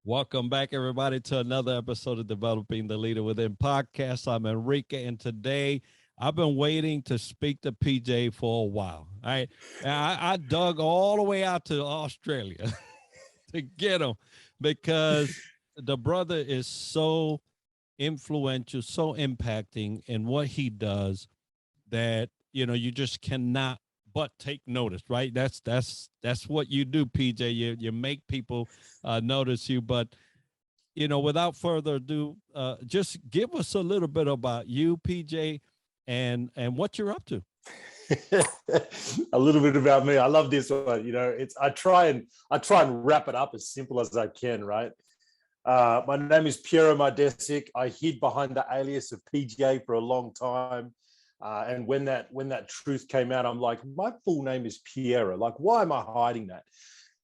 Welcome back, everybody, to another episode of Developing the Leader Within podcast. I'm Enrique, and today I've been waiting to speak to PJ for a while. All right, I dug all the way out to Australia to get him because the brother is so influential, so impacting in what he does that, you know, you just cannot but take notice, right? That's what you do, PJ. You make people notice you. But, you know, without further ado, just give us a little bit about you, PJ, and what you're up to. A little bit about me. I love this one. You know, I try and wrap it up as simple as I can, right? My name is Pjero Mardesic. I hid behind the alias of PJ for a long time. And when that truth came out, I'm like, my full name is Pjero. Like, why am I hiding that?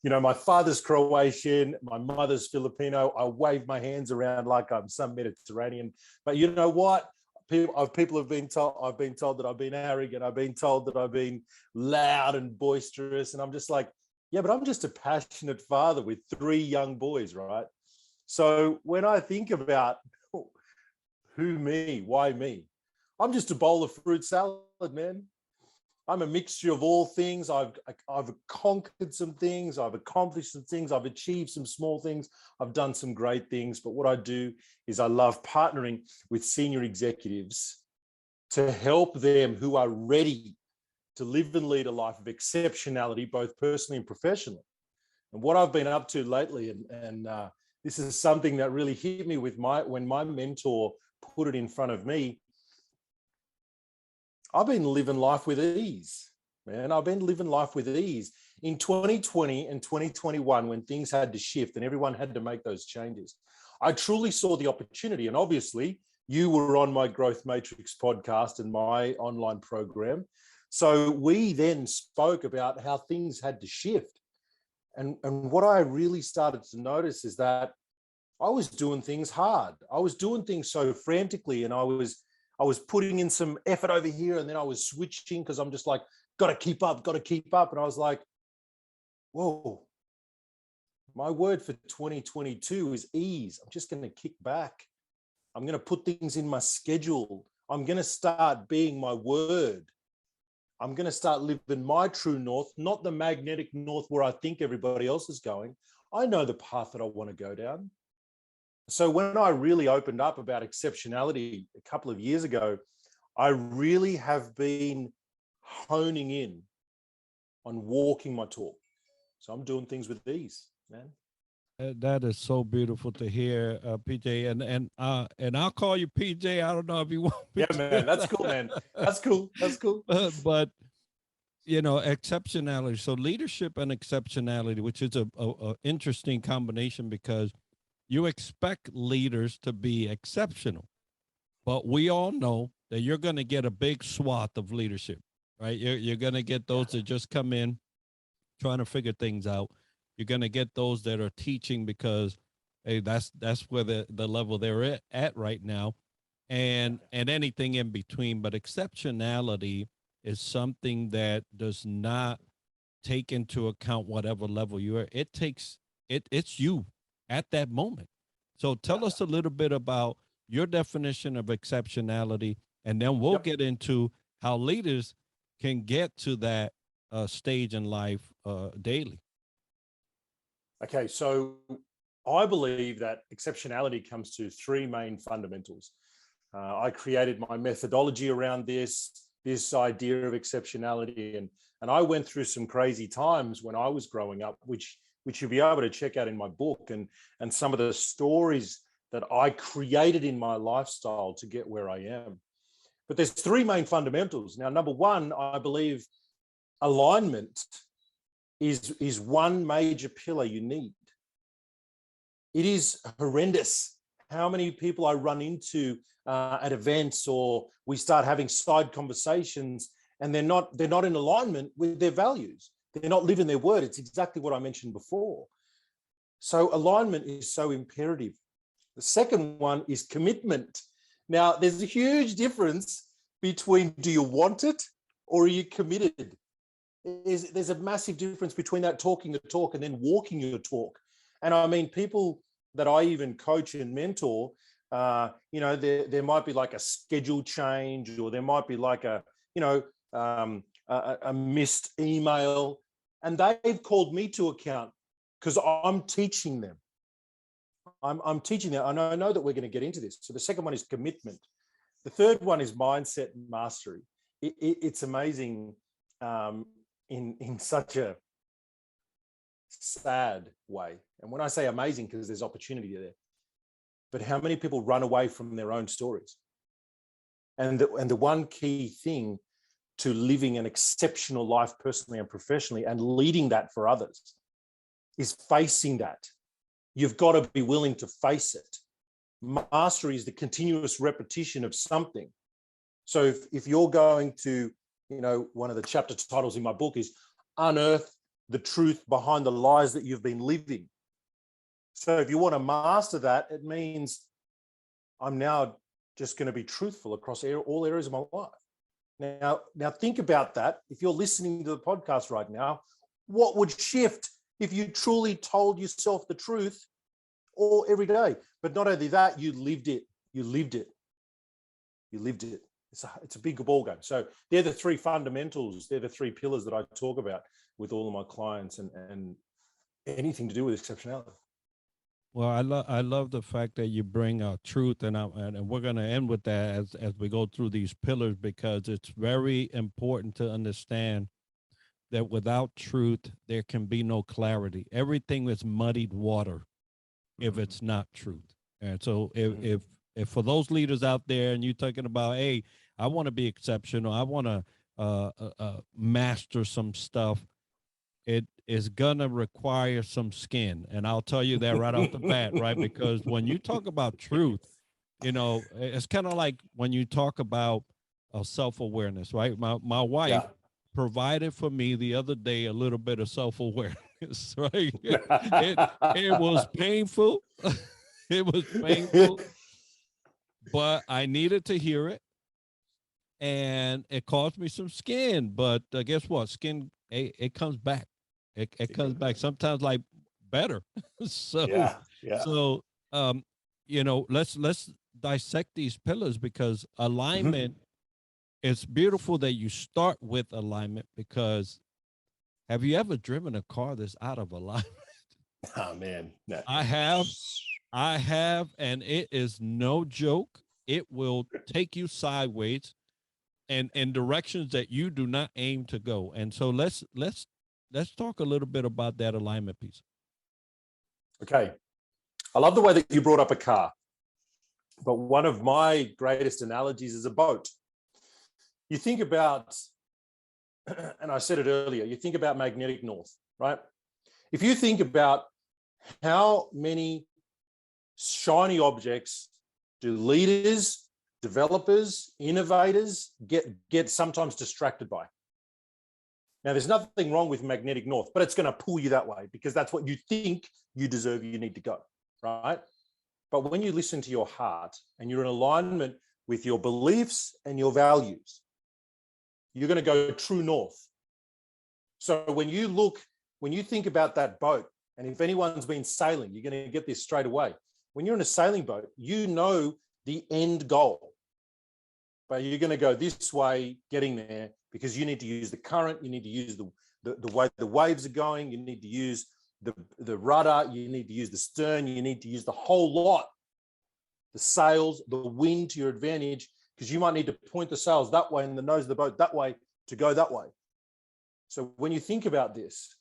You know, my father's Croatian, my mother's Filipino. I wave my hands around like I'm some Mediterranean. But you know what? People have been told, I've been told that I've been arrogant. I've been told that I've been loud and boisterous. And I'm just like, yeah, but I'm just a passionate father with 3 young boys, right? So when I think about who me, why me? I'm just a bowl of fruit salad, man. I'm a mixture of all things. I've conquered some things. I've accomplished some things. I've achieved some small things. I've done some great things. But what I do is I love partnering with senior executives to help them who are ready to live and lead a life of exceptionality, both personally and professionally. And what I've been up to lately, and this is something that really hit me with when my mentor put it in front of me. I've been living life with ease, man. I've been living life with ease. In 2020 and 2021, when things had to shift and everyone had to make those changes, I truly saw the opportunity. And obviously, you were on my Growth Matrix podcast and my online program. So we then spoke about how things had to shift. And what I really started to notice is that I was doing things hard. I was doing things so frantically, and I was putting in some effort over here, and then I was switching because I'm just like, got to keep up. And I was like, whoa, my word for 2022 is ease. I'm just going to kick back. I'm going to put things in my schedule. I'm going to start being my word. I'm going to start living my true north, not the magnetic north where I think everybody else is going. I know the path that I want to go down. So when I really opened up about exceptionality a couple of years ago, I really have been honing in on walking my talk. So I'm doing things with ease, man. That is so beautiful to hear, PJ. And I'll call you PJ. I don't know if you want me to. Man. That's cool, man. That's cool. But you know, exceptionality. So leadership and exceptionality, which is a interesting combination because you expect leaders to be exceptional, but we all know that you're going to get a big swath of leadership, right? You're going to get those that just come in trying to figure things out. You're going to get those that are teaching because, hey, that's where the level they're at right now, and anything in between. But exceptionality is something that does not take into account whatever level you are. It's you at that moment. So tell us a little bit about your definition of exceptionality, and then we'll get into how leaders can get to that stage in life daily. Okay, so I believe that exceptionality comes to 3 main fundamentals. I created my methodology around this idea of exceptionality, and I went through some crazy times when I was growing up, which you'll be able to check out in my book, and some of the stories that I created in my lifestyle to get where I am. But there's 3 main fundamentals. Now, number 1, I believe alignment is one major pillar you need. It is horrendous how many people I run into at events, or we start having side conversations, and they're not in alignment with their values. They're not living their word. It's exactly what I mentioned before. So alignment is so imperative. The second one is commitment. Now, there's a huge difference between do you want it or are you committed? There's a massive difference between that talking the talk and then walking your talk. And I mean, people that I even coach and mentor, there might be like a schedule change, or there might be like a missed email, and they've called me to account because I'm teaching them. I'm teaching them, and I know that we're going to get into this. So the second one is commitment. The third one is mindset and mastery. It's amazing in such a sad way. And when I say amazing, because there's opportunity there, but how many people run away from their own stories? And the one key thing to living an exceptional life personally and professionally and leading that for others is facing that. You've got to be willing to face it. Mastery is the continuous repetition of something. So if you're going to, one of the chapter titles in my book is Unearth the Truth Behind the Lies That You've Been Living. So if you want to master that, it means I'm now just going to be truthful across all areas of my life. Now think about that. If you're listening to the podcast right now, what would shift if you truly told yourself the truth all every day? But not only that, you lived it. You lived it. You lived it. It's a big ball game. So they're the three fundamentals. They're the three pillars that I talk about with all of my clients and anything to do with exceptionality. Well, I love the fact that you bring out truth, and we're going to end with that as we go through these pillars, because it's very important to understand that without truth, there can be no clarity. Everything is muddied water if it's not truth. And so if for those leaders out there and you're talking about, hey, I want to be exceptional, I want to master some stuff, it is going to require some skin. And I'll tell you that right off the bat, right? Because when you talk about truth, it's kind of like when you talk about self-awareness, right? My wife provided for me the other day a little bit of self-awareness, right? It was painful. It was painful, but I needed to hear it. And it cost me some skin, but guess what? Skin, it comes back. It comes back sometimes like better. So let's dissect these pillars, because alignment, it's beautiful that you start with alignment, because have you ever driven a car that's out of alignment? Oh man. No. I have, and it is no joke. It will take you sideways and in directions that you do not aim to go. And so let's talk a little bit about that alignment piece. Okay. I love the way that you brought up a car, but one of my greatest analogies is a boat. You think about, and I said it earlier, you think about magnetic north, right? If you think about how many shiny objects do leaders, developers, innovators get sometimes distracted by. Now, there's nothing wrong with magnetic north, but it's going to pull you that way because that's what you think you deserve, you need to go, right? But when you listen to your heart and you're in alignment with your beliefs and your values, you're going to go true north. So when you think about that boat, and if anyone's been sailing, you're going to get this straight away. When you're in a sailing boat, you know the end goal, but you're going to go this way getting there because you need to use the current, you need to use the way the waves are going, you need to use the rudder, you need to use the stern, you need to use the whole lot, the sails, the wind to your advantage, because you might need to point the sails that way and the nose of the boat that way to go that way. So when you think about this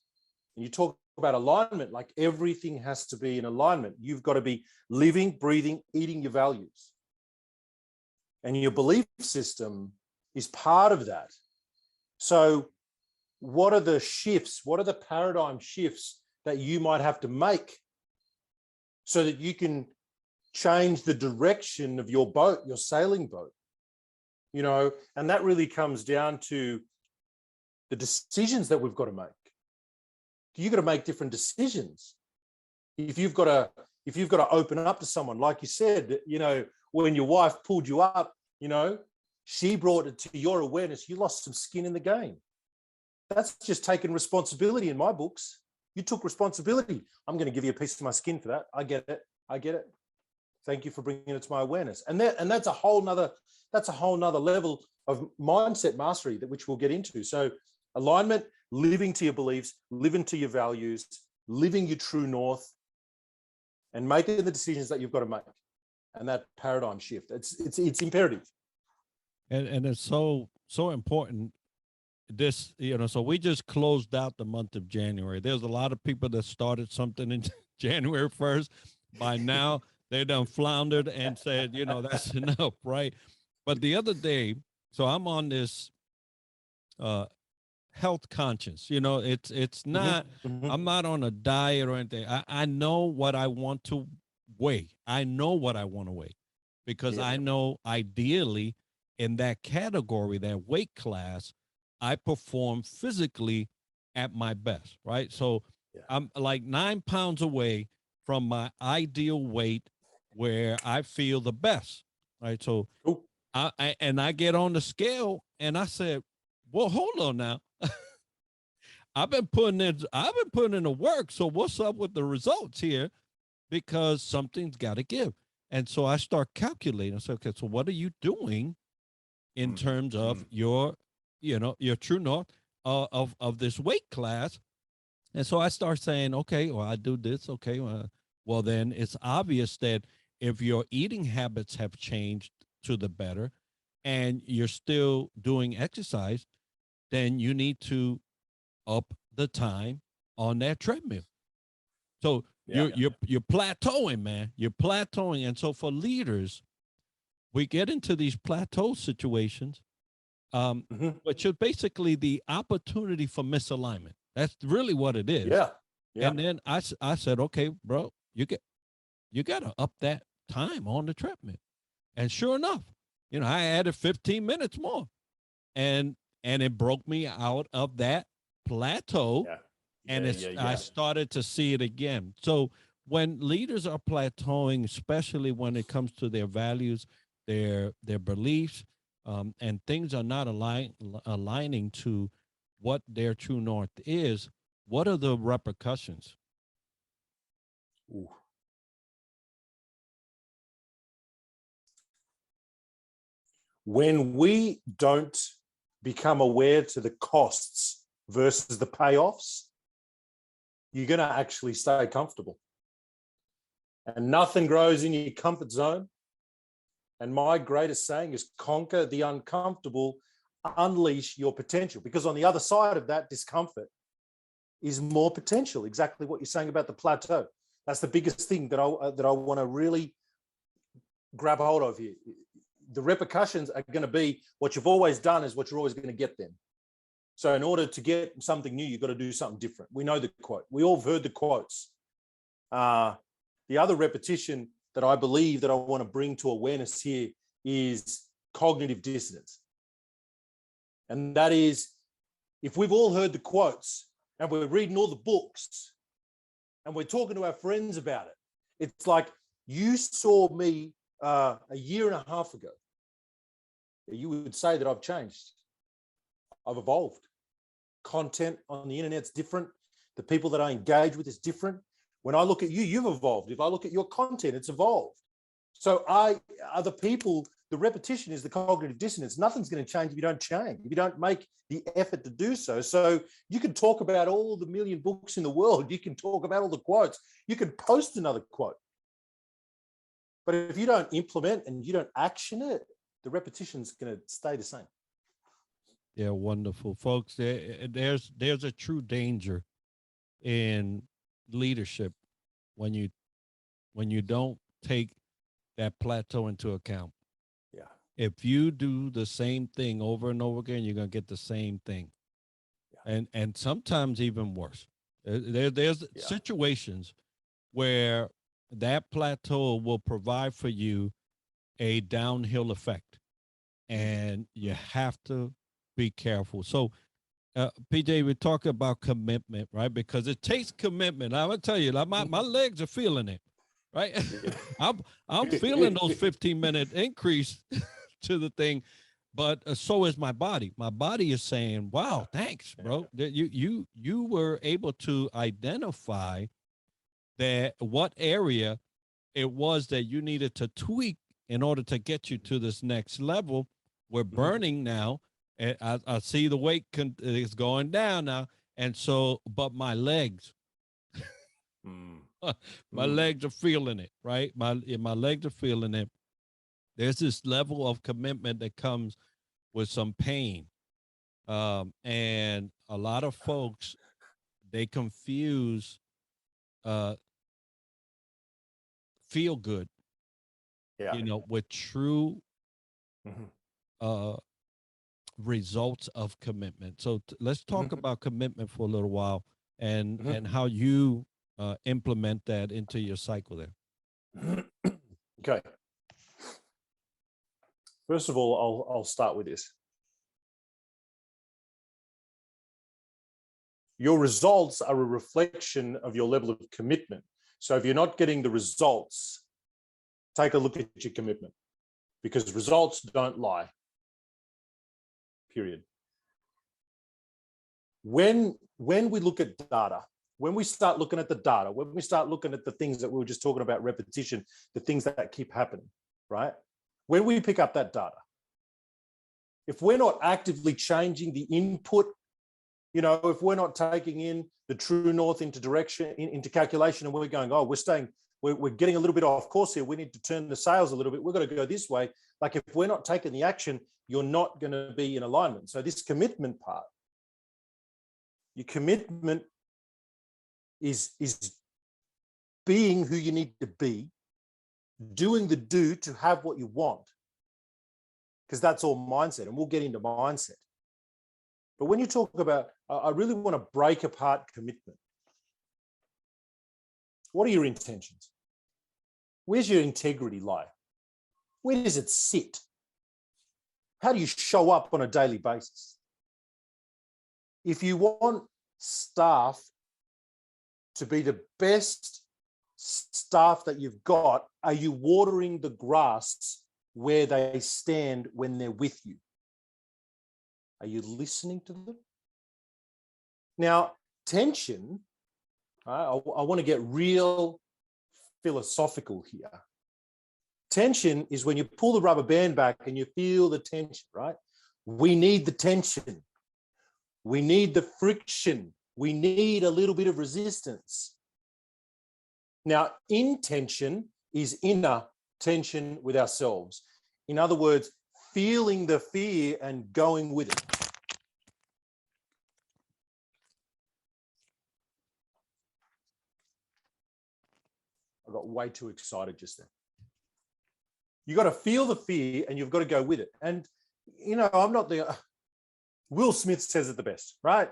and you talk about alignment, like everything has to be in alignment. You've got to be living, breathing, eating your values. And your belief system is part of that. So what are the shifts? What are the paradigm shifts that you might have to make so that you can change the direction of your boat, your sailing boat? And that really comes down to the decisions that we've got to make. You've got to make different decisions. If you've got to open up to someone, like you said, when your wife pulled you up, she brought it to your awareness, you lost some skin in the game. That's just taking responsibility in my books. You took responsibility. I'm going to give you a piece of my skin for that. I get it. I get it. Thank you for bringing it to my awareness. And that's a whole nother level of mindset mastery that which we'll get into. So alignment, living to your beliefs, living to your values, living your true north, and making the decisions that you've got to make. And that paradigm shift, it's imperative. And it's so important. This, so we just closed out the month of January. There's a lot of people that started something in January 1st. By now, they done floundered and said, that's enough, right? But the other day, so I'm on this health conscious, it's not, I'm not on a diet or anything. I know what I want to weigh. I know what I want to weigh because I know ideally in that category, that weight class, I perform physically at my best, right? So I'm like 9 pounds away from my ideal weight where I feel the best, right? So I get on the scale and I said, well, hold on now. I've been putting in the work. So what's up with the results here? Because something's got to give. And so I start calculating. I said, okay, so what are you doing in terms of your true north of this weight class? And so I start saying, okay, well, I do this. Okay. Well, then it's obvious that if your eating habits have changed to the better and you're still doing exercise, then you need to up the time on that treadmill. So you're plateauing, man. You're plateauing. And so for leaders, we get into these plateau situations, which is basically the opportunity for misalignment. That's really what it is. Yeah. And then I said, okay, bro, you got to up that time on the treadmill. And sure enough, I added 15 minutes more and it broke me out of that plateau. I started to see it again. So when leaders are plateauing, especially when it comes to their values, their beliefs, and things are not aligning to what their true north is, what are the repercussions? Ooh. When we don't become aware to the costs versus the payoffs, you're going to actually stay comfortable. And nothing grows in your comfort zone. And my greatest saying is conquer the uncomfortable, unleash your potential. Because on the other side of that discomfort is more potential. Exactly what you're saying about the plateau. That's the biggest thing that I want to really grab hold of here. The repercussions are going to be what you've always done is what you're always going to get then. So in order to get something new, you've got to do something different. We know the quote. We all have heard the quotes. The other repetition that I believe that I want to bring to awareness here is cognitive dissonance. And that is, if we've all heard the quotes and we're reading all the books and we're talking to our friends about it, it's like you saw me a year and a half ago. You would say that I've changed. I've evolved. Content on the internet's different. The people that I engage with is different. When I look at you, you've evolved. If I look at your content, it's evolved. So other people, the repetition is the cognitive dissonance. Nothing's going to change if you don't change, if you don't make the effort to do so. So you can talk about all the million books in the world. You can talk about all the quotes. You can post another quote. But if you don't implement and you don't action it, the repetition's going to stay the same. Yeah, wonderful. Folks, there's a true danger in leadership when you don't take that plateau into account. Yeah. If you do the same thing over and over again, you're going to get the same thing. Yeah. And sometimes even worse. There's situations where that plateau will provide for you a downhill effect, and you have to be careful. So PJ, we talk about commitment, right? Because it takes commitment. I'm gonna tell you, like my legs are feeling it, right? I'm feeling those 15-minute increase to the thing, but so is my body. My body is saying, wow, thanks, bro. That you were able to identify that what area it was that you needed to tweak in order to get you to this next level. We're burning now, and I see the weight is going down now, and so, but my legs, my legs are feeling it, right? My legs are feeling it. There's this level of commitment that comes with some pain, and a lot of folks, they confuse feel good, with true results of commitment. So let's talk about commitment for a little while, and how you implement that into your cycle there. Okay. First of all, I'll start with this. Your results are a reflection of your level of commitment. So if you're not getting the results, take a look at your commitment, because results don't lie. Period. When we look at data, when we start looking at the data, when we start looking at the things that we were just talking about, repetition, the things that keep happening, right? When we pick up that data, if we're not actively changing the input, if we're not taking in the true north into direction, into calculation, and we're going, oh, we're getting a little bit off course here. We need to turn the sails a little bit. We've got to go this way. Like, if we're not taking the action, you're not going to be in alignment. So this commitment part, your commitment is being who you need to be, doing the do to have what you want, because that's all mindset, and we'll get into mindset. But when you talk about, I really want to break apart commitment. What are your intentions? Where's your integrity lie? Where does it sit? How do you show up on a daily basis? If you want staff to be the best staff that you've got, are you watering the grass where they stand when they're with you? Are you listening to them? Now, tension, I want to get real philosophical here. Tension is when you pull the rubber band back and you feel the tension, right? We need the tension. We need the friction. We need a little bit of resistance. Now, intention is inner tension with ourselves. In other words, feeling the fear and going with it. I got way too excited just then. You got to feel the fear and you've got to go with it. And, I'm not the... Will Smith says it the best, right?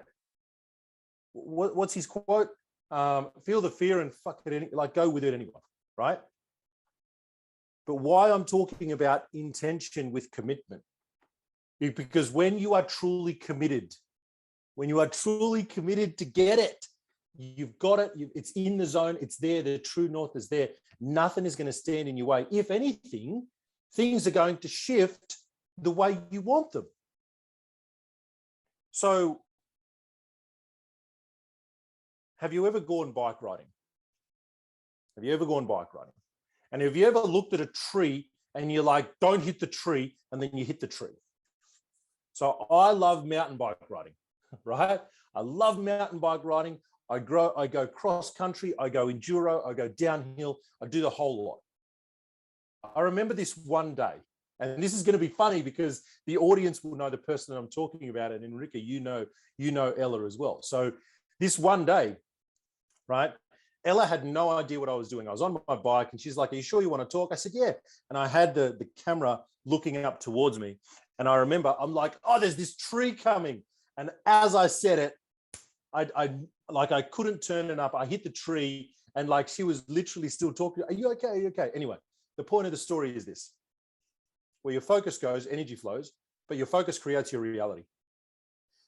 What's his quote? Feel the fear and fuck it, go with it anyway, right? But why I'm talking about intention with commitment, because when you are truly committed, to get it, you've got it, it's in the zone, it's there, the true north is there. Nothing is going to stand in your way. If anything, things are going to shift the way you want them. So, have you ever gone bike riding? And have you ever looked at a tree and you're like, don't hit the tree, and then you hit the tree? So I love mountain bike riding, right? I love mountain bike riding. I go cross country, I go enduro, I go downhill, I do the whole lot. I remember this one day, and this is going to be funny because the audience will know the person that I'm talking about, and Enrique, you know Ella as well. So this one day, right? Ella had no idea what I was doing. I was on my bike and she's like, are you sure you want to talk? I said, yeah. And I had the camera looking up towards me. And I remember I'm like, oh, there's this tree coming. And as I said it, I couldn't turn it up. I hit the tree and she was literally still talking. Are you okay? Are you okay? Anyway, the point of the story is this. Where your focus goes, energy flows, but your focus creates your reality.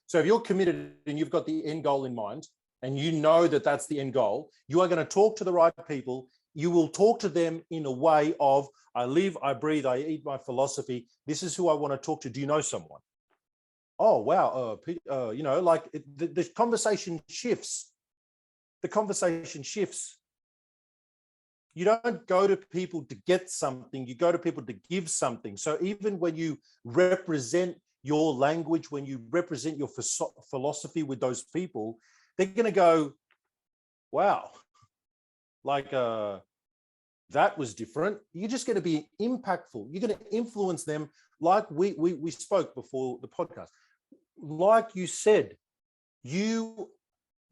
So if you're committed and you've got the end goal in mind, and you know that that's the end goal, you are going to talk to the right people you will talk to them in a way of, I live, I breathe, I eat my philosophy. This is who I want to talk to. Do you know someone? Oh, wow. You know, like the conversation shifts. The conversation shifts. You don't go to people to get something. You go to people to give something. So even when you represent your language, when you represent your philosophy with those people, they're going to go, wow, like that was different. You're just going to be impactful. You're going to influence them, like we spoke before the podcast. Like you said, the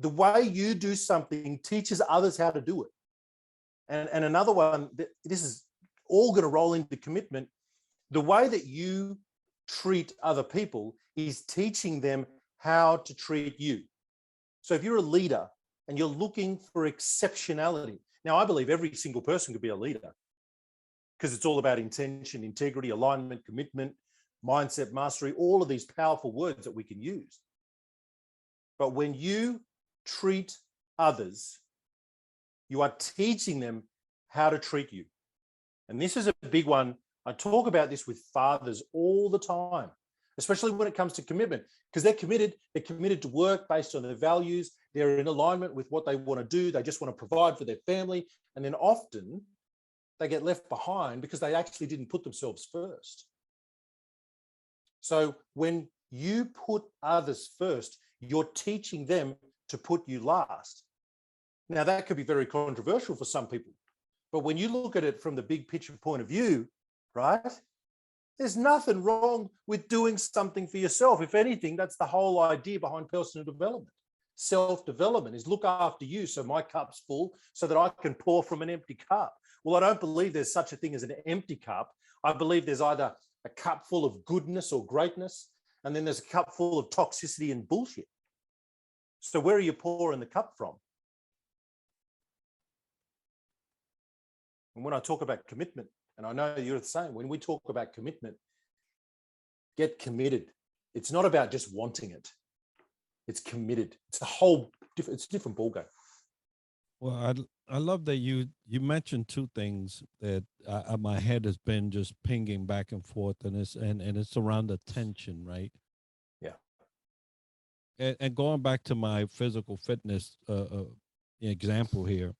way you do something teaches others how to do it. And another one, this is all going to roll into commitment. The way that you treat other people is teaching them how to treat you. So if you're a leader and you're looking for exceptionality, now I believe every single person could be a leader, because it's all about intention, integrity, alignment, commitment, mindset, mastery, all of these powerful words that we can use. But when you treat others, you are teaching them how to treat you. And this is a big one. I talk about this with fathers all the time, especially when it comes to commitment, because they're committed to work based on their values. They're in alignment with what they want to do. They just want to provide for their family. And then often they get left behind because they actually didn't put themselves first. So when you put others first, you're teaching them to put you last. Now, that could be very controversial for some people, but when you look at it from the big picture point of view, right, there's nothing wrong with doing something for yourself. If anything, that's the whole idea behind personal development. Self-development is look after you so my cup's full so that I can pour from an empty cup. Well, I don't believe there's such a thing as an empty cup. I believe there's either a cup full of goodness or greatness, and then there's a cup full of toxicity and bullshit. So where are you pouring the cup from? And when I talk about commitment, and I know you're the same, when we talk about commitment, get committed. It's not about just wanting it. It's committed. It's a different ballgame. Well, I love that you mentioned two things that my head has been just pinging back and forth, and it's around the tension, right? Yeah. And going back to my physical fitness example here,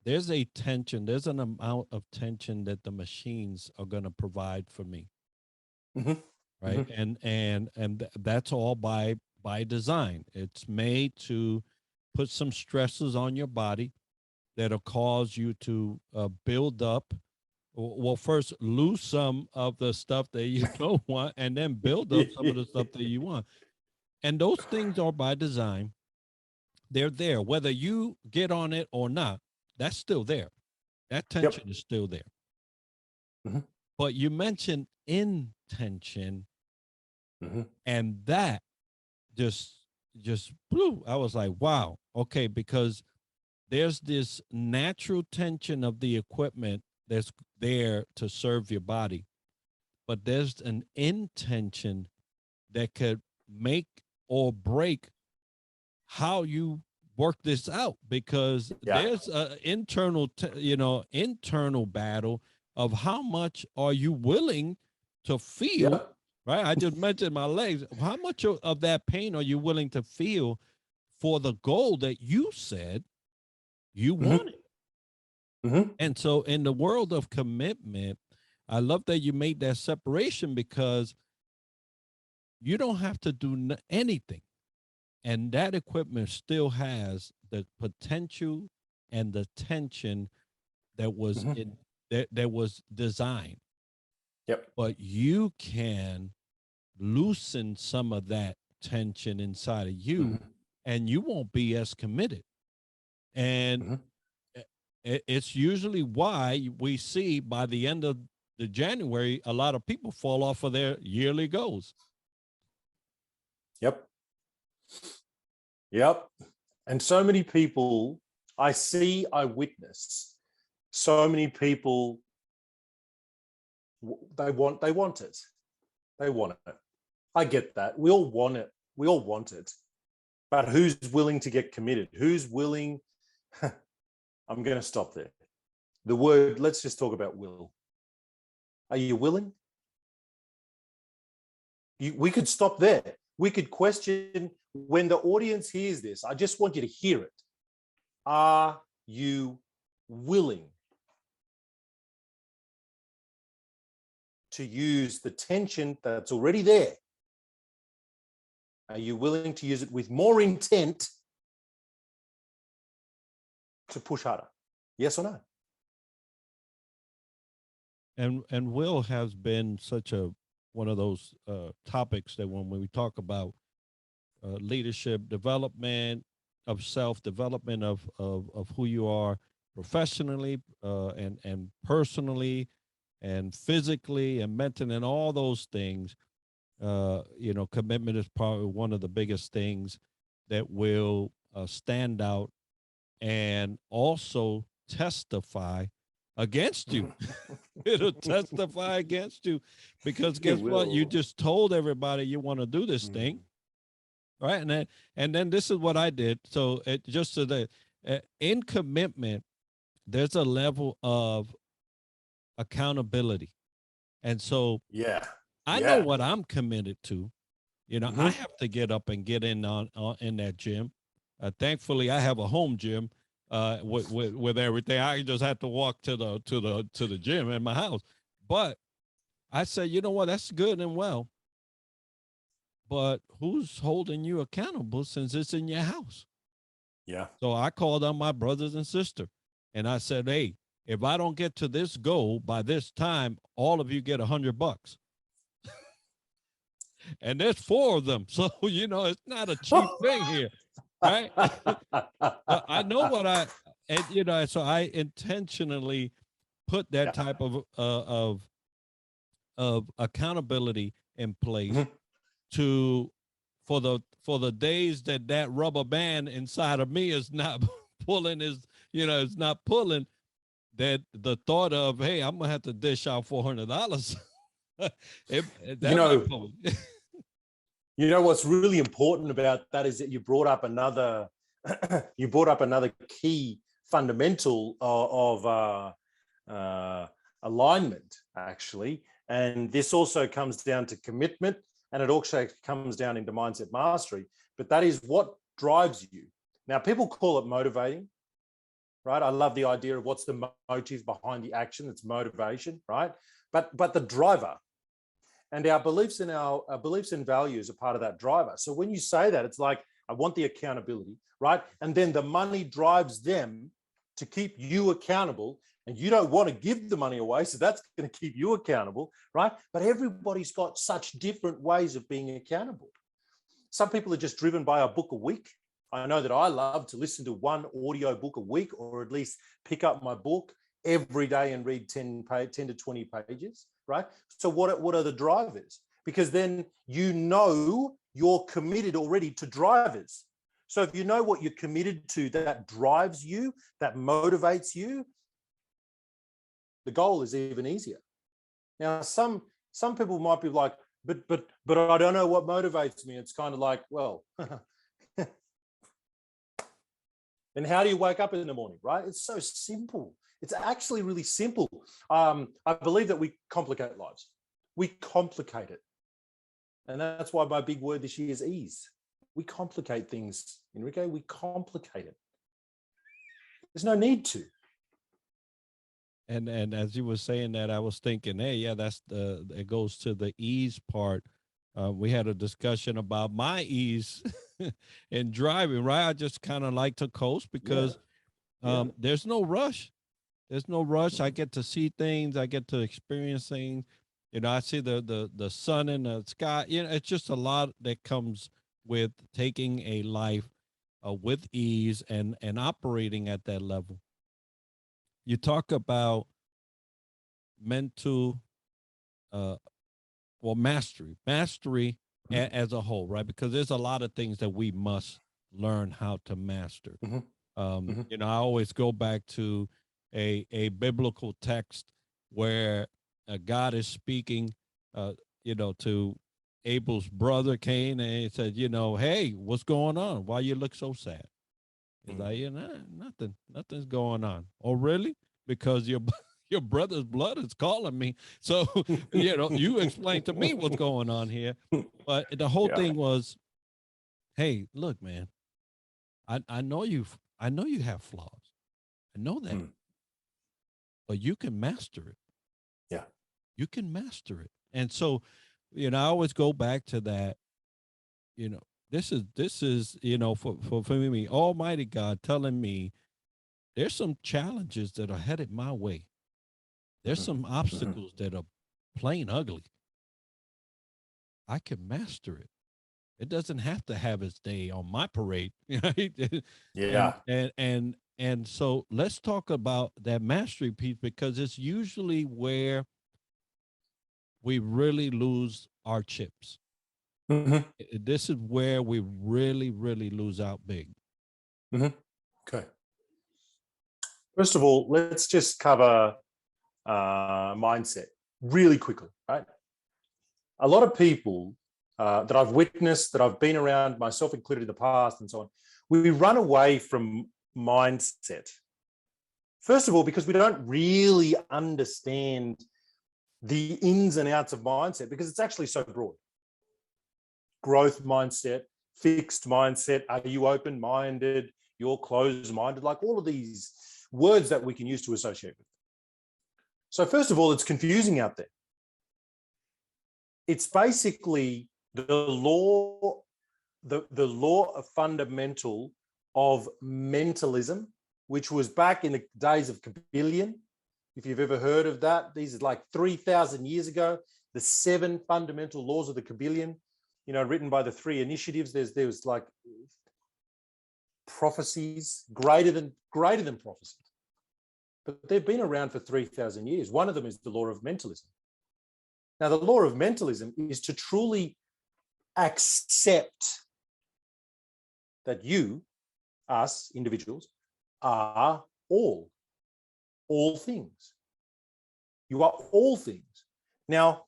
there's a tension. There's an amount of tension that the machines are going to provide for me, mm-hmm. right? Mm-hmm. And that's all by design. It's made to put some stresses on your body that'll cause you to build up. Well, first lose some of the stuff that you don't want, and then build up some of the stuff that you want. And those things are by design. They're there, whether you get on it or not. That's still there. That tension is still there. Mm-hmm. But you mentioned intention, mm-hmm. and that just blew. I was like, wow, okay, because there's this natural tension of the equipment that's there to serve your body, but there's an intention that could make or break how you work this out, because there's an internal battle of how much are you willing to feel, right? I just mentioned my legs. How much of that pain are you willing to feel for the goal that you said you wanted? Mm-hmm. And so in the world of commitment, I love that you made that separation, because you don't have to do anything. And that equipment still has the potential and the tension that was that was designed. Yep. But you can loosen some of that tension inside of you, and you won't be as committed. And it's usually why we see by the end of the January, a lot of people fall off of their yearly goals. Yep. And so many people I witness, so many people, they want it. They want it. I get that. We all want it. We all want it. But who's willing to get committed? Who's willing? I'm going to stop there. the word, let's just talk about will. Are you willing? We could stop there. We could question, when the audience hears this, I just want you to hear it. Are you willing to use the tension that's already there? Are you willing to use it with more intent to push harder? Yes or no? And will has been such a one of those topics that when we talk about leadership development, of self-development of who you are professionally and personally and physically and mentally and all those things, you know, commitment is probably one of the biggest things that will stand out and also testify against you. It'll testify against you, because guess what? You just told everybody you want to do this thing, right? And then this is what I did. So just so that in commitment, there's a level of accountability, and so I know what I'm committed to. You know, I have to get up and get in on in that gym. Thankfully, I have a home gym. With everything, I just had to walk to the gym in my house. But I said, you know what, that's good and well, but who's holding you accountable since it's in your house? Yeah. So I called on my brothers and sister, and I said, hey, if I don't get to this goal by this time, all of you get $100. And there's 4 of them, so you know it's not a cheap thing here, right? I know what and you know, so I intentionally put that type of accountability in place for the days that rubber band inside of me is not pulling, it's not pulling, that the thought of, hey, I'm gonna have to dish out $400. You know what's really important about that is that you brought up another key fundamental of alignment, actually, and this also comes down to commitment, and it also comes down into mindset mastery. But that is what drives you. Now, people call it motivating, right? I love the idea of what's the motive behind the action. It's motivation, right? But the driver. And our beliefs and values are part of that driver. So when you say that, it's like, I want the accountability, right? And then the money drives them to keep you accountable, and you don't want to give the money away, so that's going to keep you accountable, right? But everybody's got such different ways of being accountable. Some people are just driven by a book a week. I know that I love to listen to one audio book a week, or at least pick up my book every day and read 10 to 20 pages, right? So what are the drivers? Because then you know you're committed already to drivers. So if you know what you're committed to, that drives you, that motivates you, the goal is even easier. Now, some people might be like, but I don't know what motivates me. It's kind of like, well, then how do you wake up in the morning, right? It's so simple. It's actually really simple. I believe that we complicate lives. We complicate it. And that's why my big word this year is ease. We complicate things, Enrique. We complicate it. There's no need to. And as you were saying that, I was thinking, hey, yeah, it goes to the ease part. We had a discussion about my ease in driving, right? I just kind of like to coast because there's no rush. There's no rush. I get to see things. I get to experience things. You know, I see the sun in the sky. You know, it's just a lot that comes with taking a life with ease and operating at that level. You talk about mental, mastery as a whole, right? Because there's a lot of things that we must learn how to master. You know, I always go back to a biblical text where God is speaking, you know, to Abel's brother Cain, and he said, you know, hey, what's going on? Why you look so sad? He's like, you know, nothing's going on. Oh, really? because your brother's blood is calling me. So, you explain to me what's going on here. But the whole thing was, hey, look, man, I know you have flaws. I know that, but you can master it. Yeah. You can master it. And so, I always go back to that, this is, for me, Almighty God telling me there's some challenges that are headed my way. There's some obstacles that are plain ugly. I can master it. It doesn't have to have its day on my parade. Right? Yeah. And so let's talk about that mastery piece, because it's usually where we really lose our chips. This is where we really, really lose out big. Okay. First of all, let's just cover mindset really quickly, right? A lot of people that I've witnessed, that I've been around, myself included in the past and so on, we run away from mindset. First of all, because we don't really understand the ins and outs of mindset, because it's actually so broad. Growth mindset, fixed mindset, are you open-minded, you're closed-minded, like all of these words that we can use to associate with. So first of all, it's confusing out there. It's basically the law of fundamental of mentalism, which was back in the days of Kabbalion. If you've ever heard of that, these are like 3,000 years ago, the 7 fundamental laws of the Kabbalion, written by the 3 initiatives. There was like prophecies, greater than prophecies. But they've been around for 3,000 years. One of them is the law of mentalism. Now, the law of mentalism is to truly accept that you, us, individuals, are all things. You are all things. Now,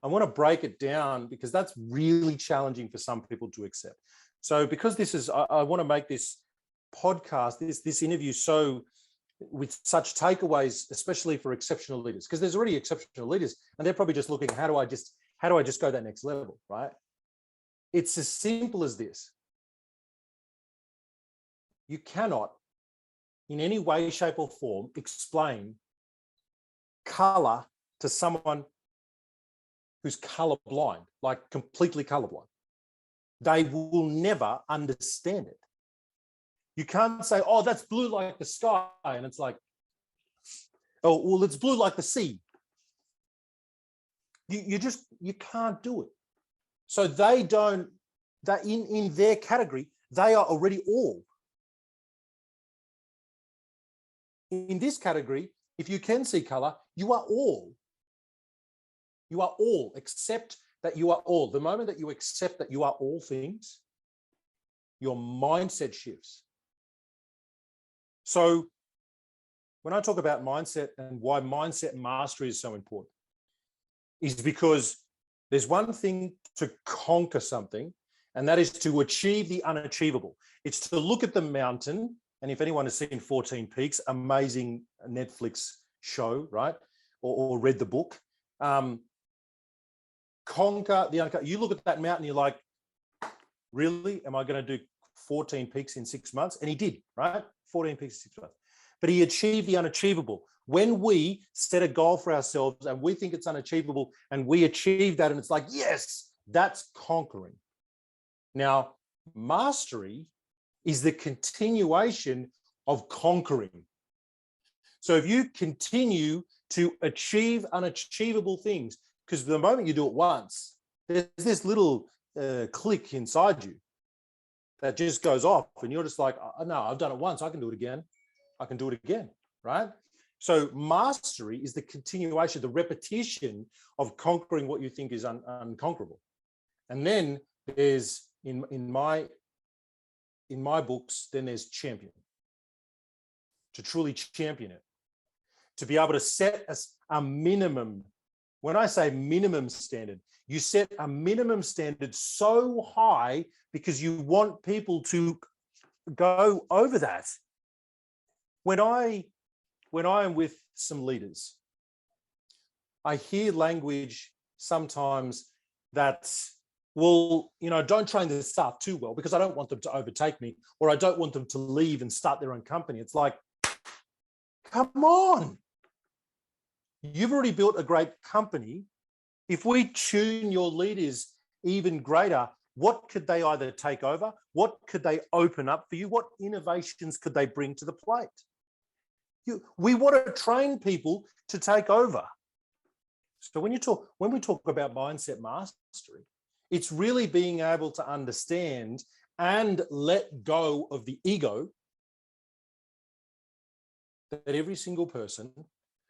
I want to break it down because that's really challenging for some people to accept. So because I want to make this podcast, this interview with such takeaways, especially for exceptional leaders, because there's already exceptional leaders and they're probably just looking, how do I just go that next level, right? It's as simple as this. You cannot, in any way, shape or form, explain color to someone who's colorblind, like completely colorblind. They will never understand it. You can't say, oh, that's blue like the sky. And it's like, oh, well, it's blue like the sea. You can't do it. So in their category, they are already all. In this category, if you can see color, you are all. You are all, accept that you are all. The moment that you accept that you are all things, your mindset shifts. So when I talk about mindset and why mindset mastery is so important, is because there's one thing to conquer something, and that is to achieve the unachievable. It's to look at the mountain, and if anyone has seen 14 Peaks, amazing Netflix show, right? Or read the book. Conquer the unconquer. You look at that mountain, you're like, really? Am I going to do 14 peaks in 6 months? And he did, right? 14 peaks in 6 months. But he achieved the unachievable. When we set a goal for ourselves and we think it's unachievable and we achieve that and it's like, yes, that's conquering. Now, mastery is the continuation of conquering. So if you continue to achieve unachievable things, because the moment you do it once, there's this little click inside you that just goes off and you're just like, oh, no, I've done it once. I can do it again. I can do it again, right? So mastery is the continuation, the repetition of conquering what you think is unconquerable. And then there's, in my books, then there's champion. To truly champion it. To be able to set a minimum. When I say minimum standard, you set a minimum standard so high because you want people to go over that. When I when I am with some leaders, I hear language sometimes that's, well, don't train the staff too well because I don't want them to overtake me, or I don't want them to leave and start their own company. It's like, come on. You've already built a great company. If we tune your leaders even greater, what could they either take over? What could they open up for you? What innovations could they bring to the plate? We want to train people to take over. So when we talk about mindset mastery, it's really being able to understand and let go of the ego that every single person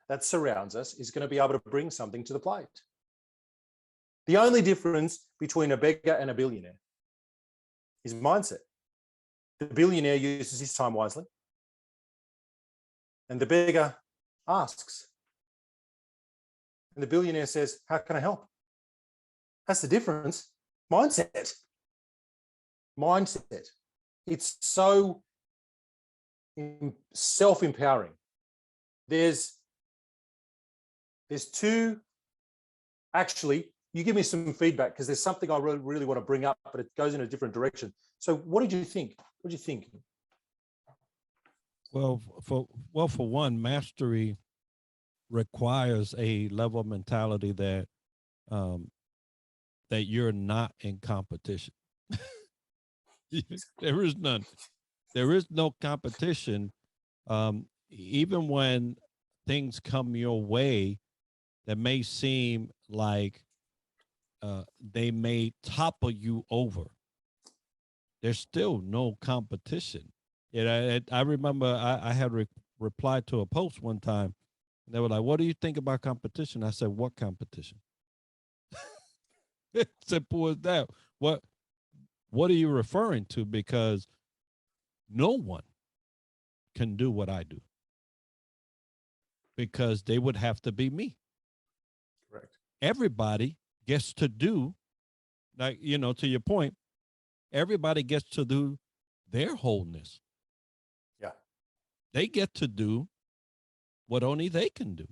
that surrounds us is going to be able to bring something to the plate. The only difference between a beggar and a billionaire is mindset. The billionaire uses his time wisely, and the beggar asks. And the billionaire says, how can I help? That's the difference. Mindset. Mindset. It's so self-empowering. There's two, actually, you give me some feedback because there's something I really want to bring up, but it goes in a different direction. So what did you think? What did you think? Well, for one, mastery requires a level of mentality that that you're not in competition. There is none. There is no competition. Even when things come your way that may seem like they may topple you over, there's still no competition. I remember I had replied to a post one time. They were like, what do you think about competition? I said, what competition? Simple as that. What are you referring to? Because no one can do what I do, because they would have to be me. Correct. Everybody gets to do, like, to your point, everybody gets to do their wholeness. Yeah. They get to do what only they can do.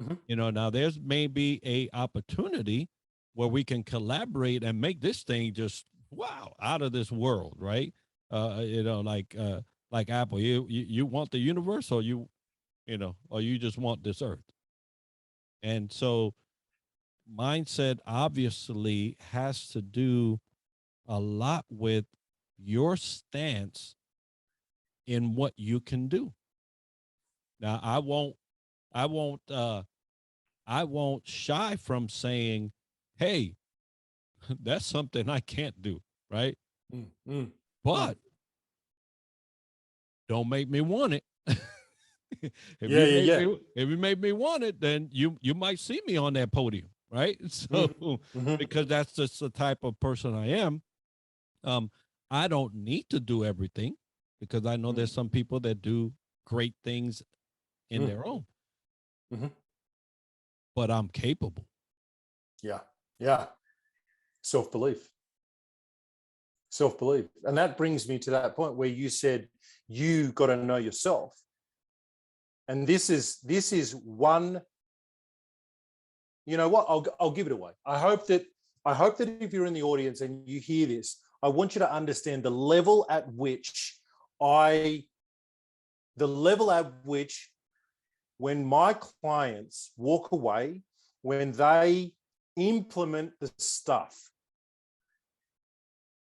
Mm-hmm. Now there's maybe a opportunity where we can collaborate and make this thing just, wow, out of this world, right? Like Apple, you want the universe, or or you just want this earth. And so mindset obviously has to do a lot with your stance in what you can do. Now, I won't shy from saying, hey, that's something I can't do, right? But don't make me want it. If you make me want it, then you might see me on that podium, right? So because that's just the type of person I am. I don't need to do everything, because I know there's some people that do great things in their own. But I'm capable. Yeah. Self-belief. And that brings me to that point where you said you got to know yourself. And this is one, you know what, I'll give it away. I hope that if you're in the audience and you hear this, I want you to understand the level at which when my clients walk away, when they implement the stuff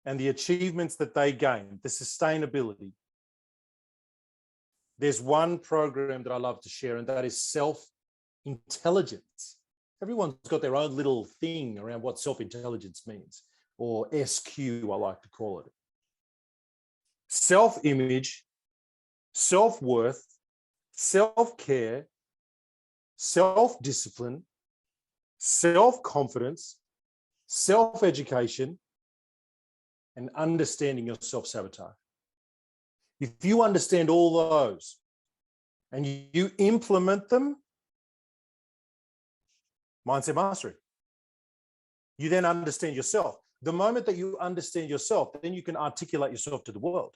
and the achievements that they gain, the sustainability, there's one program that I love to share, and that is self-intelligence. Everyone's got their own little thing around what self-intelligence means, or SQ, I like to call it. Self-image, self-worth, self-care, self-discipline, self-confidence, self-education, and understanding your self-sabotage. If you understand all those and you implement them, mindset mastery, you then understand yourself. The moment that you understand yourself, then you can articulate yourself to the world.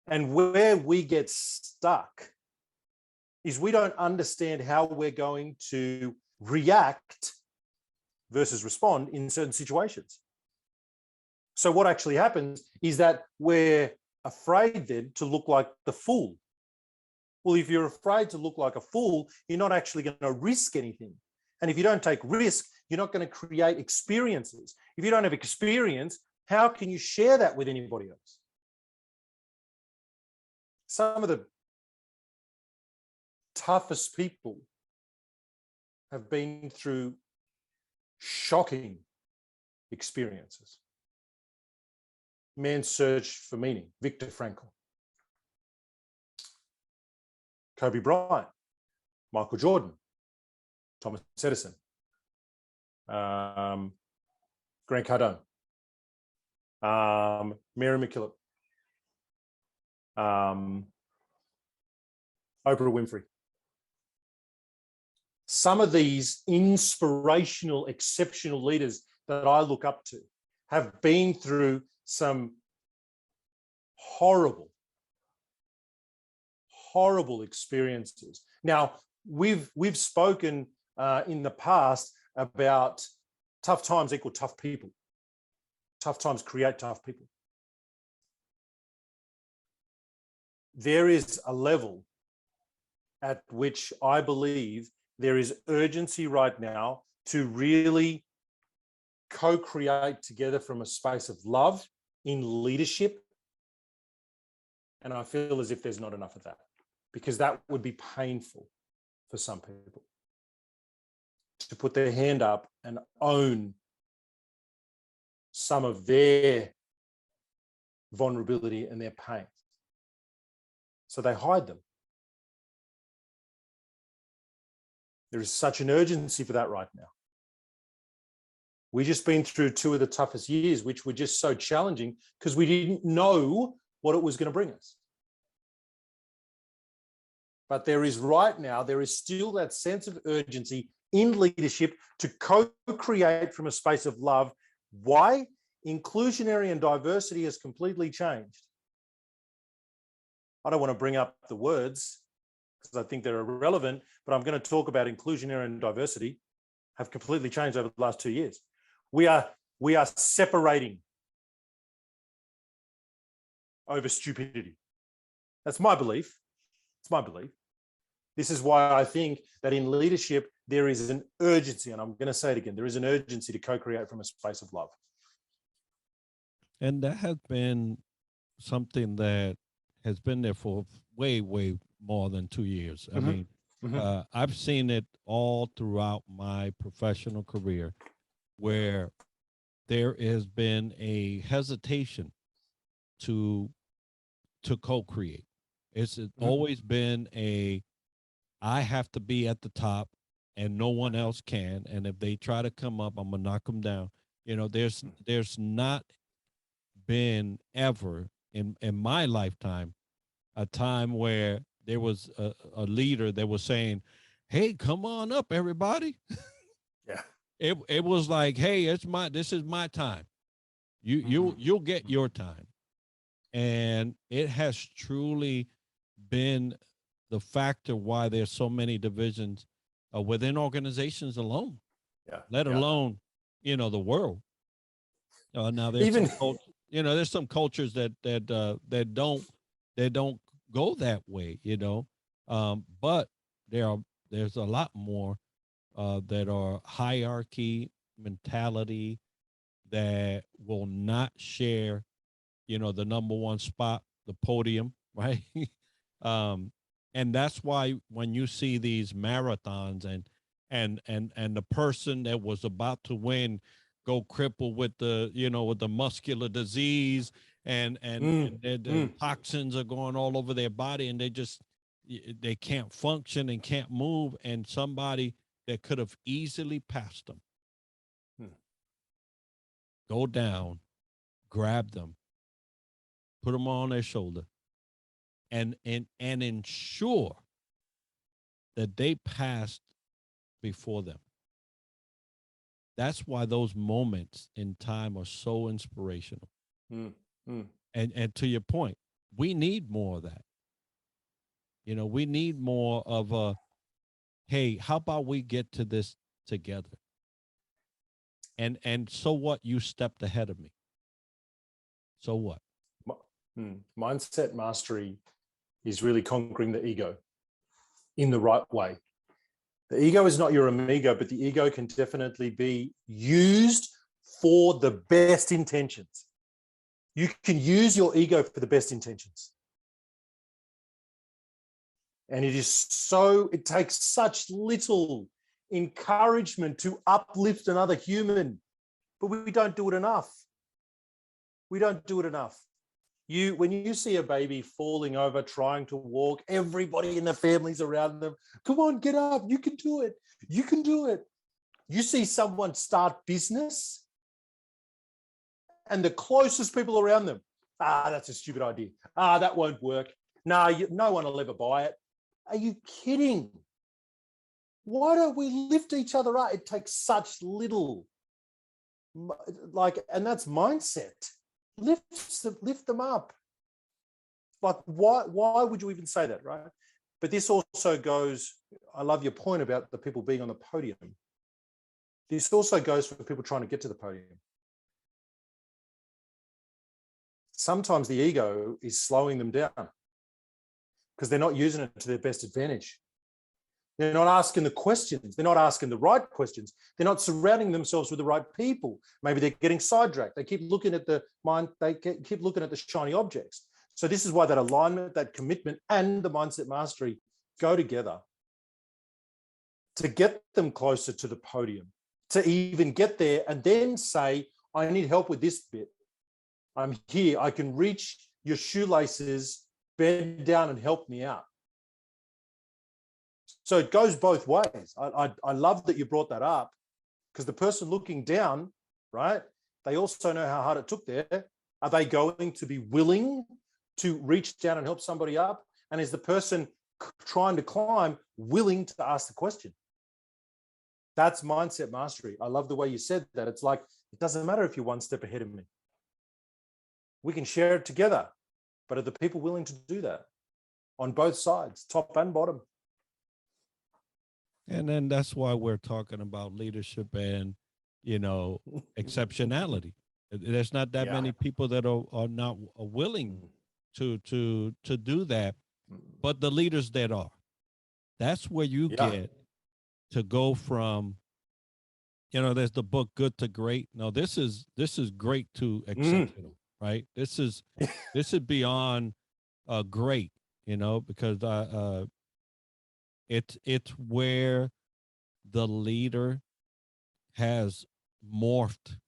And where we get stuck is we don't understand how we're going to react versus respond in certain situations. So what actually happens is that we're afraid then to look like the fool. Well, if you're afraid to look like a fool, you're not actually going to risk anything. And if you don't take risk, you're not going to create experiences. If you don't have experience, how can you share that with anybody else? Some of the toughest people have been through shocking experiences. Man's Search for Meaning, Viktor Frankl. Kobe Bryant, Michael Jordan, Thomas Edison, Grant Cardone, Mary McKillop, Oprah Winfrey. Some of these inspirational, exceptional leaders that I look up to have been through some horrible experiences. Now, we've spoken in the past about tough times equal tough people. Tough times create tough people. There is a level at which I believe there is urgency right now to really co-create together from a space of love in leadership. And I feel as if there's not enough of that, because that would be painful for some people to put their hand up and own some of their vulnerability and their pain. So they hide them. There is such an urgency for that right now. We've just been through two of the toughest years, which were just so challenging because we didn't know what it was going to bring us. But there is right now, there is still that sense of urgency in leadership to co-create from a space of love. Why? Inclusionary and diversity has completely changed. I don't want to bring up the words because I think they're irrelevant, but I'm going to talk about inclusionary and diversity have completely changed over the last 2 years. We are separating over stupidity. That's my belief. It's my belief. This is why I think that in leadership, there is an urgency, and I'm going to say it again, there is an urgency to co-create from a space of love. And that has been something that has been there for way, way more than 2 years. I mean, I've seen it all throughout my professional career where there has been a hesitation to co-create. It's always been I have to be at the top and no one else can. And if they try to come up, I'm gonna knock them down. You know, there's not been ever in my lifetime a time where there was a leader that was saying, hey, come on up, everybody. Yeah. It was like, hey, this is my time. You'll get your time. And it has truly been the factor why there's so many divisions within organizations alone, let alone, the world. Now there's there's some cultures that don't go that way, but there's a lot more that are hierarchy mentality that will not share, the number one spot, the podium, right? And that's why when you see these marathons and the person that was about to win go cripple with the muscular disease and the toxins are going all over their body and they can't function and can't move, and somebody that could have easily passed them go down, grab them, put them on their shoulder, and ensure that they passed before them. That's why those moments in time are so inspirational. And to your point, we need more of that. You know, we need more of a, hey, how about we get to this together? And so what? You stepped ahead of me. So what? Mindset mastery is really conquering the ego in the right way. The ego is not your amigo, but the ego can definitely be used for the best intentions. You can use your ego for the best intentions. And it takes such little encouragement to uplift another human, but we don't do it enough. We don't do it enough. When you see a baby falling over, trying to walk, everybody in the family's around them. Come on, get up. You can do it. You can do it. You see someone start business and the closest people around them, that's a stupid idea. That won't work. No one will ever buy it. Are you kidding? Why don't we lift each other up? It takes such little, and that's mindset. Lift them up. Like, why would you even say that, right? But this also goes, I love your point about the people being on the podium. This also goes for people trying to get to the podium. Sometimes the ego is slowing them down because they're not using it to their best advantage. They're not asking the questions. They're not asking the right questions. They're not surrounding themselves with the right people. Maybe they're getting sidetracked. They keep looking at the mind. They keep looking at the shiny objects. So this is why that alignment, that commitment, and the mindset mastery go together to get them closer to the podium, to even get there and then say, I need help with this bit. I'm here. I can reach your shoelaces, bend down and help me out. So it goes both ways. I love that you brought that up, because the person looking down, right, they also know how hard it took there. Are they going to be willing to reach down and help somebody up? And is the person trying to climb willing to ask the question? That's mindset mastery. I love the way you said that. It's like, it doesn't matter if you're one step ahead of me. We can share it together. But are the people willing to do that on both sides, top and bottom? And then that's why we're talking about leadership and, exceptionality. There's not that many people that are not willing to do that, but the leaders that are, that's where you get to go from, there's the book Good to Great. No, this is great to exceptional, right? This is beyond great, because it's where the leader has morphed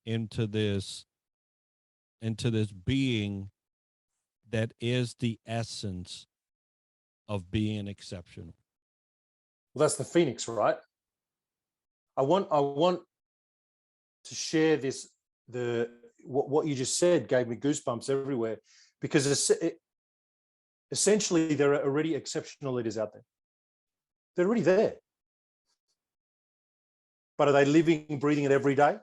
into this being that is the essence of being exceptional. Well, that's the Phoenix, right? I want to share this. What you just said gave me goosebumps everywhere, because essentially there are already exceptional leaders out there. They're already there. But are they living, breathing it every day?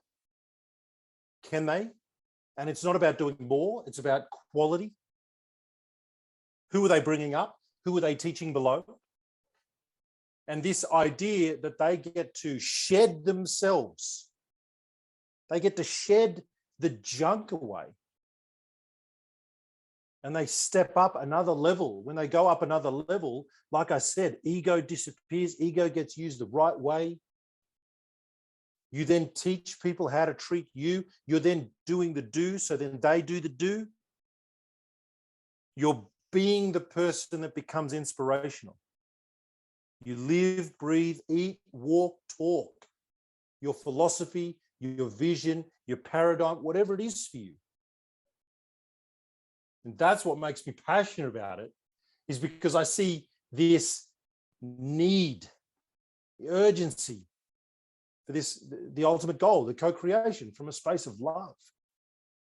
Can they? And it's not about doing more. It's about quality. Who are they bringing up? Who are they teaching below? And this idea that they get to shed themselves. They get to shed the junk away. And they step up another level. When they go up another level, like I said, ego disappears. Ego gets used the right way. You then teach people how to treat you. You're then doing the do, so then they do the do. You're being the person that becomes inspirational. You live, breathe, eat, walk, talk. Your philosophy, your vision, your paradigm, whatever it is for you. And that's what makes me passionate about it, is because I see this need, the urgency for this, the ultimate goal, the co-creation from a space of love.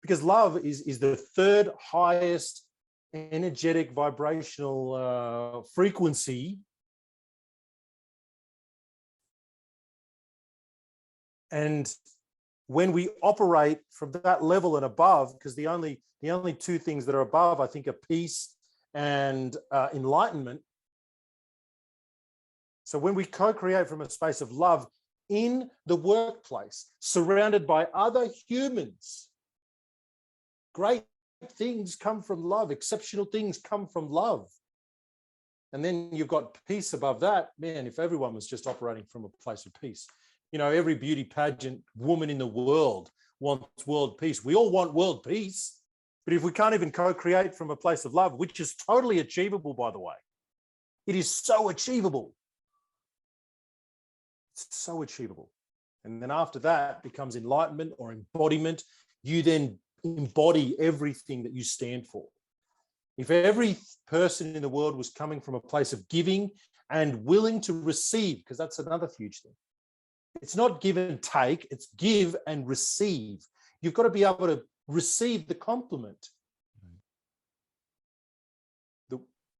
Because love is the third highest energetic vibrational frequency. And when we operate from that level and above, because the only two things that are above, I think, are peace and enlightenment. So when we co-create from a space of love in the workplace, surrounded by other humans, great things come from love. Exceptional things come from love. And then you've got peace above that. Man, if everyone was just operating from a place of peace, you know, every beauty pageant woman in the world wants world peace. We all want world peace. But if we can't even co-create from a place of love, which is totally achievable, by the way, it is so achievable. It's so achievable. And then after that becomes enlightenment or embodiment. You then embody everything that you stand for. If every person in the world was coming from a place of giving and willing to receive, because that's another huge thing. It's not give and take, it's give and receive. You've got to be able to receive the compliment.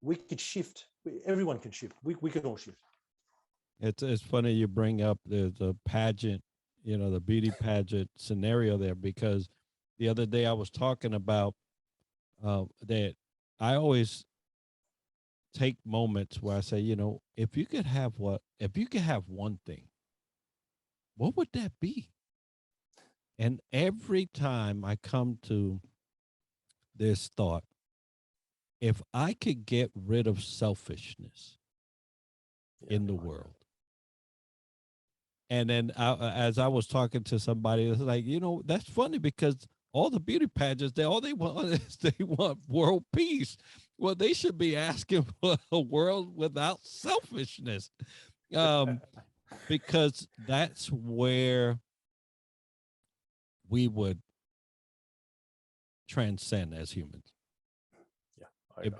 We could shift. Everyone can shift. We can all shift. It's funny you bring up the pageant, you know, the beauty pageant scenario there, because the other day I was talking about that I always take moments where I say, you know, if you could have one thing, what would that be? And every time I come to this thought, if I could get rid of selfishness in the world. And then as I was talking to somebody, it was like, you know, that's funny because all the beauty pageants, all they want is they want world peace. Well, they should be asking for a world without selfishness, because that's where we would transcend as humans. Yeah,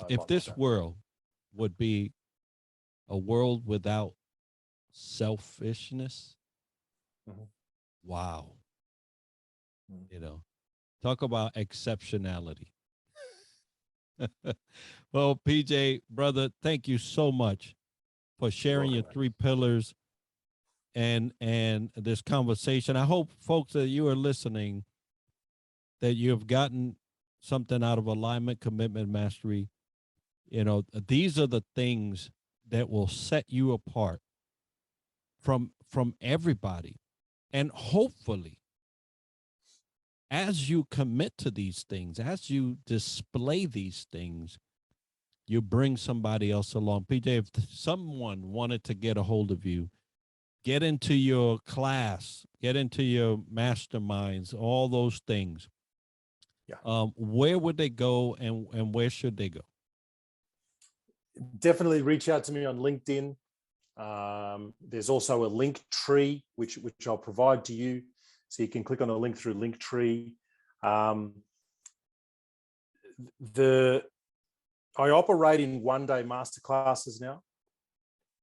if this world would be a world without selfishness, wow, you know, talk about exceptionality. Well, PJ, brother, thank you so much for sharing your 3 pillars and this conversation. I hope, folks, that you are listening, that you have gotten something out of alignment, commitment, mastery. You know, these are the things that will set you apart from everybody. And hopefully, as you commit to these things, as you display these things, you bring somebody else along. PJ, if someone wanted to get a hold of you, get into your class, get into your masterminds, all those things, where would they go, and where should they go? Definitely reach out to me on LinkedIn. There's also a link tree, which I'll provide to you. So you can click on a link through Linktree. I operate in one-day masterclasses now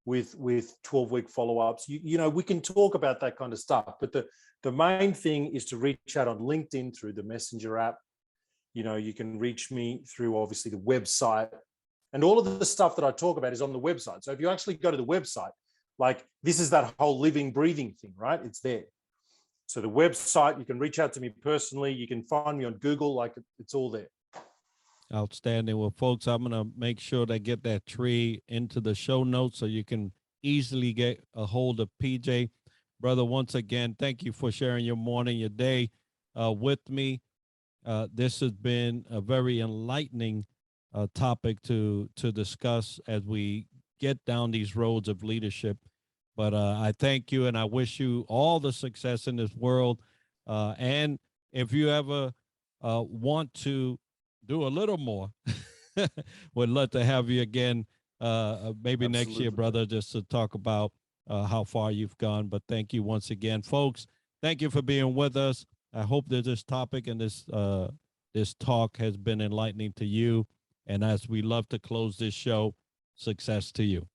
with 12-week follow-ups. You know, we can talk about that kind of stuff, but the main thing is to reach out on LinkedIn through the Messenger app. You know, you can reach me through obviously the website, and all of the stuff that I talk about is on the website. So if you actually go to the website, like this is that whole living, breathing thing, right? It's there. So the website, you can reach out to me personally. You can find me on Google, like it's all there. Outstanding. Well, folks, I'm going to make sure to get that tree into the show notes so you can easily get a hold of PJ. Brother, once again, thank you for sharing your morning, your day with me. This has been a very enlightening topic to discuss as we get down these roads of leadership. But I thank you, and I wish you all the success in this world. And if you ever want to do a little more, would love to have you again, maybe next year, brother, just to talk about how far you've gone. But thank you once again, folks. Thank you for being with us. I hope that this topic and this talk has been enlightening to you. And as we love to close this show, success to you.